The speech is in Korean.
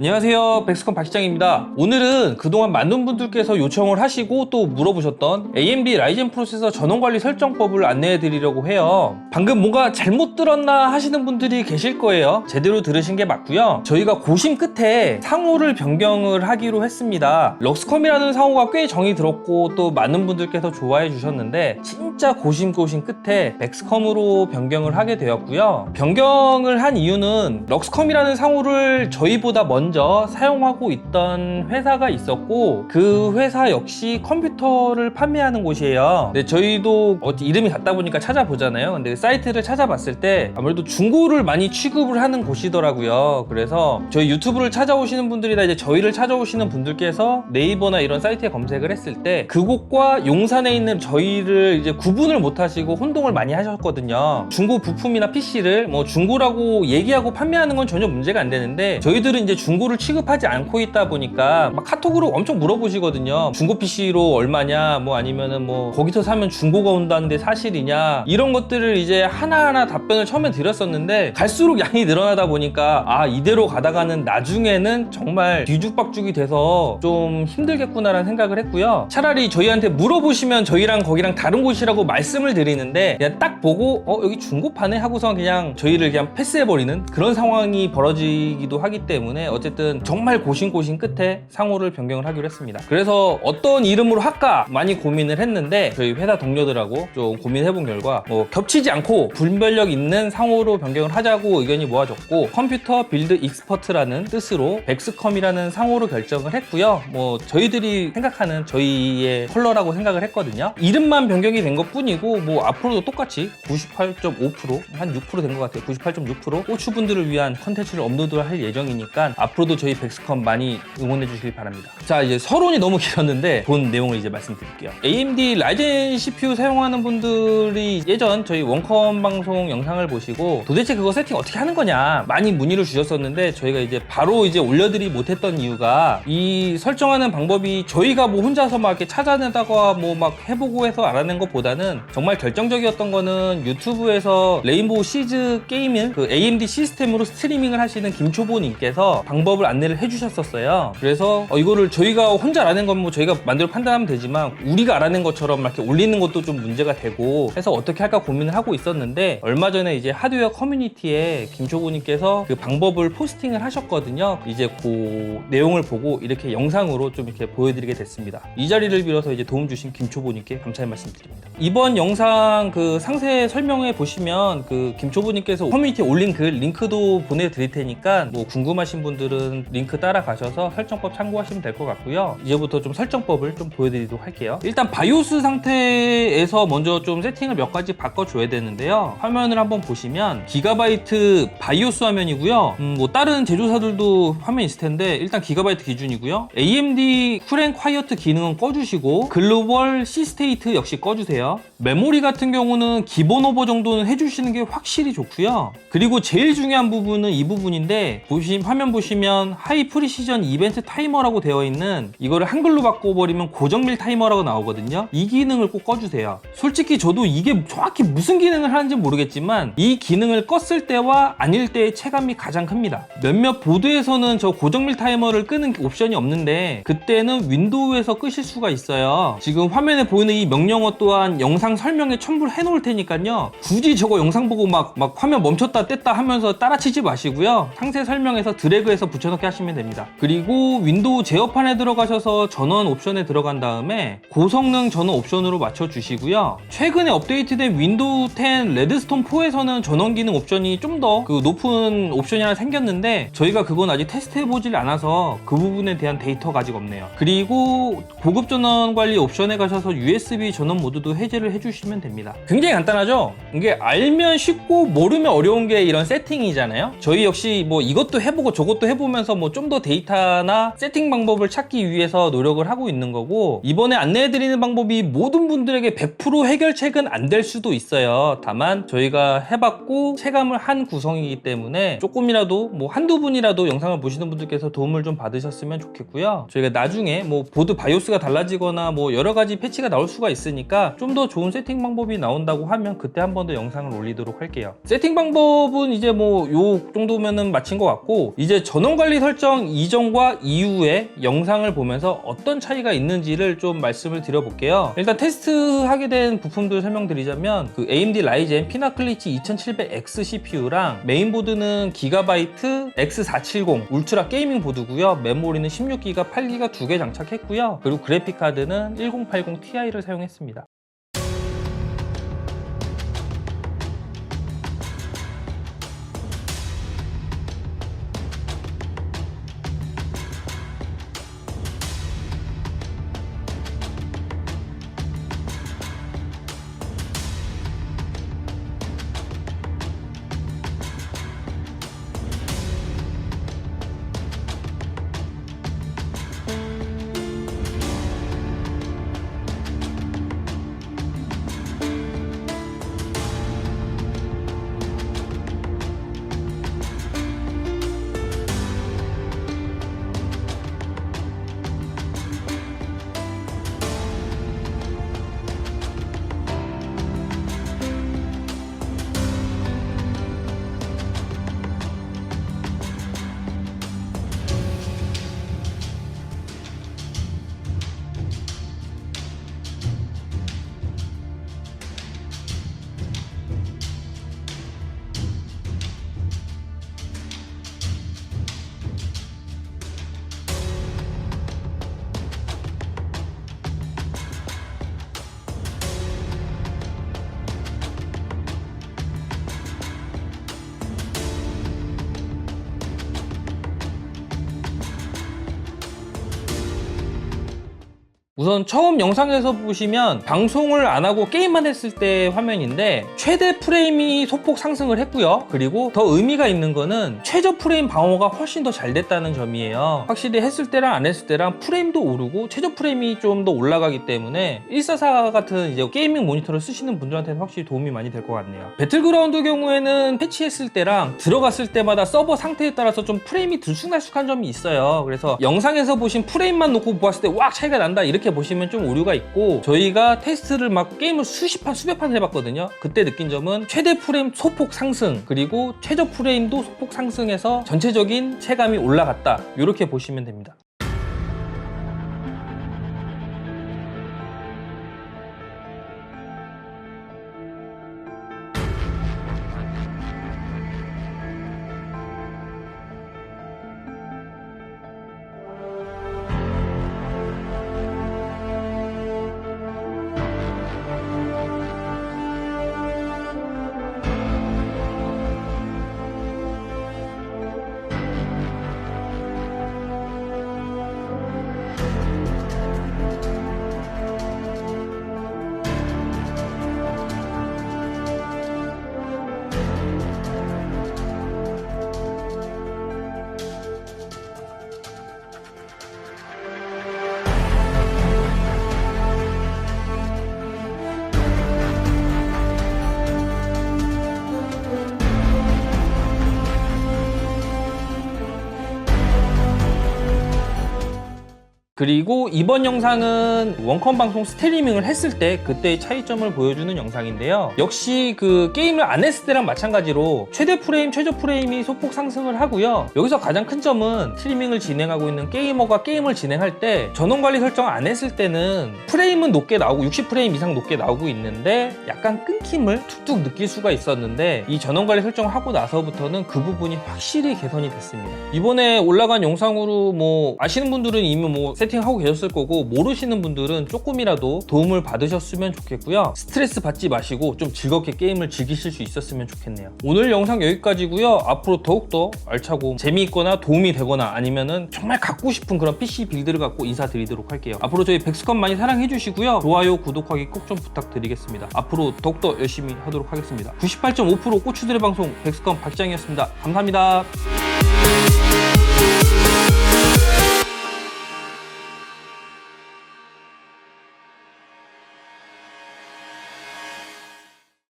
안녕하세요, 백스컴 박시장입니다. 오늘은 그동안 많은 분들께서 요청을 하시고 또 물어보셨던 AMD 라이젠 프로세서 전원관리 설정법을 안내해 드리려고 해요. 방금 뭔가 잘못 들었나 하시는 분들이 계실 거예요. 제대로 들으신 게 맞고요. 저희가 고심 끝에 상호를 변경을 하기로 했습니다. 럭스컴이라는 상호가 꽤 정이 들었고 또 많은 분들께서 좋아해 주셨는데 진짜 고심 끝에 백스컴으로 변경을 하게 되었고요. 변경을 한 이유는 럭스컴이라는 상호를 저희보다 먼저 사용하고 있던 회사가 있었고 그 회사 역시 컴퓨터를 판매하는 곳이에요. 근데 저희도 이름이 같다 보니까 찾아보잖아요. 근데 사이트를 찾아봤을 때 아무래도 중고를 많이 취급을 하는 곳이더라고요. 그래서 저희 유튜브를 찾아오시는 분들이나 이제 저희를 찾아오시는 분들께서 네이버나 이런 사이트에 검색을 했을 때 그곳과 용산에 있는 저희를 이제 구분을 못 하시고 혼동을 많이 하셨거든요. 중고 부품이나 PC를 뭐 중고라고 얘기하고 판매하는 건 전혀 문제가 안 되는데 저희들은 이제 중고를 취급하지 않고 있다 보니까 막 카톡으로 엄청 물어보시거든요. 중고 PC로 얼마냐, 뭐 아니면은 뭐 거기서 사면 중고가 온다는데 사실이냐, 이런 것들을 이제 하나하나 답변을 처음에 드렸었는데 갈수록 양이 늘어나다 보니까 아, 이대로 가다가는 나중에는 정말 뒤죽박죽이 돼서 좀 힘들겠구나라는 생각을 했고요. 차라리 저희한테 물어보시면 저희랑 거기랑 다른 곳이라고 말씀을 드리는데 그냥 딱 보고 여기 중고 파네 하고서 그냥 저희를 그냥 패스해버리는 그런 상황이 벌어지기도 하기 때문에 어쨌든 정말 고심 끝에 상호를 변경을 하기로 했습니다. 그래서 어떤 이름으로 할까 많이 고민을 했는데 저희 회사 동료들하고 좀 고민해본 결과 겹치지 않고 분별력 있는 상호로 변경을 하자고 의견이 모아졌고 컴퓨터 빌드 익스퍼트라는 뜻으로 백스컴이라는 상호로 결정을 했고요. 저희들이 생각하는 저희의 컬러라고 생각을 했거든요. 이름만 변경이 된 것 뿐이고 앞으로도 똑같이 98.5% 한 6% 된 것 같아요. 98.6% 고추분들을 위한 컨텐츠를 업로드할 예정이니까 앞으로도 저희 백스컴 많이 응원해 주시길 바랍니다. 자, 이제 서론이 너무 길었는데 본 내용을 이제 말씀드릴게요. AMD 라이젠 CPU 사용하는 분들이 예전 저희 원컴 방송 영상을 보시고 도대체 그거 세팅 어떻게 하는 거냐 많이 문의를 주셨었는데 저희가 이제 바로 이제 올려드리지 못했던 이유가 이 설정하는 방법이 저희가 혼자서 막 이렇게 찾아내다가 막 해보고 해서 알아낸 것보다는 정말 결정적이었던 거는 유튜브에서 레인보우 시즈 게이밍 그 AMD 시스템으로 스트리밍을 하시는 김초보님께서 방법을 안내를 해주셨었어요. 그래서 이거를 저희가 혼자 알아낸 건 저희가 마음대로 판단하면 되지만 우리가 알아낸 것처럼 이렇게 올리는 것도 좀 문제가 되고 해서 어떻게 할까 고민을 하고 있었는데 얼마 전에 이제 하드웨어 커뮤니티에 김초보님께서 그 방법을 포스팅을 하셨거든요. 이제 그 내용을 보고 이렇게 영상으로 좀 이렇게 보여드리게 됐습니다. 이 자리를 빌어서 이제 도움 주신 김초보님께 감사의 말씀드립니다. 이번 영상 그 상세 설명에 보시면 그 김초보님께서 커뮤니티에 올린 그 링크도 보내드릴 테니까 궁금하신 분들은 링크 따라가셔서 설정법 참고하시면 될 것 같고요. 이제부터 좀 설정법을 좀 보여드리도록 할게요. 일단 바이오스 상태에서 먼저 좀 세팅을 몇 가지 바꿔줘야 되는데요. 화면을 한번 보시면 기가바이트 바이오스 화면이고요. 다른 제조사들도 화면 있을 텐데 일단 기가바이트 기준이고요. AMD 쿨앤 콰이어트 기능은 꺼주시고 글로벌 시스테이트 역시 꺼주세요. 메모리 같은 경우는 기본 오버 정도는 해주시는 게 확실히 좋고요. 그리고 제일 중요한 부분은 이 부분인데 화면 보시면 하이 프리시전 이벤트 타이머라고 되어 있는 이거를 한글로 바꿔버리면 고정밀 타이머라고 나오거든요. 이 기능을 꼭 꺼주세요. 솔직히 저도 이게 정확히 무슨 기능을 하는지 모르겠지만 이 기능을 껐을 때와 아닐 때의 체감이 가장 큽니다. 몇몇 보드에서는 저 고정밀 타이머를 끄는 옵션이 없는데 그때는 윈도우에서 끄실 수가 있어요. 지금 화면에 보이는 이 명령어 또한 영상 설명에 첨부를 해놓을 테니까요. 굳이 저거 영상 보고 막 화면 멈췄다 뗐다 하면서 따라치지 마시고요. 상세 설명에서 드래그해서 붙여넣기 하시면 됩니다. 그리고 윈도우 제어판에 들어가셔서 전원 옵션에 들어간 다음에 고성능 전원 옵션으로 맞춰주시고요. 최근에 업데이트된 윈도우 10 레드스톤 4에서는 전원 기능 옵션이 좀 더 높은 옵션이 하나 생겼는데 저희가 그건 아직 테스트해보질 않아서 그 부분에 대한 데이터가 아직 없네요. 그리고 고급 전원 관리 옵션에 가셔서 USB 전원 모드도 해제를 해주시면 됩니다. 굉장히 간단하죠? 이게 알면 쉽고 모르면 어려운 게 이런 세팅이잖아요. 저희 역시 이것도 해보고 저것도 해보면서 좀 더 데이터나 세팅 방법을 찾기 위해서 노력을 하고 있는 거고 이번에 안내해드리는 방법이 모든 분들에게 100% 해결책은 안 될 수도 있어요. 다만 저희가 해봤고 체감을 한 구성이기 때문에 조금이라도 한두 분이라도 영상을 보시는 분들께서 도움을 좀 받으셨으면 좋겠고요. 저희가 나중에 보드 바이오스가 달라지거나 여러 가지 패치가 나올 수가 있으니까 좀 더 좋은 세팅 방법이 나온다고 하면 그때 한 번 더 영상을 올리도록 할게요. 세팅 방법은 이제 요 정도면은 마친 것 같고 이제 전원 전원관리 설정 이전과 이후에 영상을 보면서 어떤 차이가 있는지를 좀 말씀을 드려볼게요. 일단 테스트하게 된 부품들 설명드리자면 그 AMD 라이젠 피나클리치 2700X CPU랑 메인보드는 기가바이트 X470 울트라 게이밍 보드고요. 메모리는 16기가 8기가 두 개 장착했고요. 그리고 그래픽카드는 1080 Ti를 사용했습니다. 우선 처음 영상에서 보시면 방송을 안 하고 게임만 했을 때 화면인데 최대 프레임이 소폭 상승을 했고요. 그리고 더 의미가 있는 거는 최저 프레임 방어가 훨씬 더 잘 됐다는 점이에요. 확실히 했을 때랑 안 했을 때랑 프레임도 오르고 최저 프레임이 좀 더 올라가기 때문에 144 같은 이제 게이밍 모니터를 쓰시는 분들한테는 확실히 도움이 많이 될 것 같네요. 배틀그라운드 경우에는 패치했을 때랑 들어갔을 때마다 서버 상태에 따라서 좀 프레임이 들쑥날쑥한 점이 있어요. 그래서 영상에서 보신 프레임만 놓고 보았을 때 와 차이가 난다 이렇게 보시면 좀 오류가 있고, 저희가 테스트를 막 게임을 수십 판 수백 판 해봤거든요. 그때 느낀 점은 최대 프레임 소폭 상승 그리고 최저 프레임도 소폭 상승해서 전체적인 체감이 올라갔다 이렇게 보시면 됩니다. 그리고 이번 영상은 원컴 방송 스트리밍을 했을 때 그때의 차이점을 보여주는 영상인데요. 역시 그 게임을 안 했을 때랑 마찬가지로 최대 프레임, 최저 프레임이 소폭 상승을 하고요. 여기서 가장 큰 점은 스트리밍을 진행하고 있는 게이머가 게임을 진행할 때 전원 관리 설정 안 했을 때는 프레임은 높게 나오고 60프레임 이상 높게 나오고 있는데 약간 끊김을 툭툭 느낄 수가 있었는데, 이 전원 관리 설정을 하고 나서부터는 그 부분이 확실히 개선이 됐습니다. 이번에 올라간 영상으로 뭐 아시는 분들은 이미 뭐 세팅하고 계셨을 거고, 모르시는 분들은 조금이라도 도움을 받으셨으면 좋겠고요. 스트레스 받지 마시고 좀 즐겁게 게임을 즐기실 수 있었으면 좋겠네요. 오늘 영상 여기까지고요. 앞으로 더욱더 알차고 재미있거나 도움이 되거나 아니면은 정말 갖고 싶은 그런 PC 빌드를 갖고 인사드리도록 할게요. 앞으로 저희 백스컴 많이 사랑해 주시고요. 좋아요, 구독하기 꼭 좀 부탁드리겠습니다. 앞으로 더욱더 열심히 하도록 하겠습니다. 98.5% 고추들의 방송 백스컴 박지장이었습니다. 감사합니다.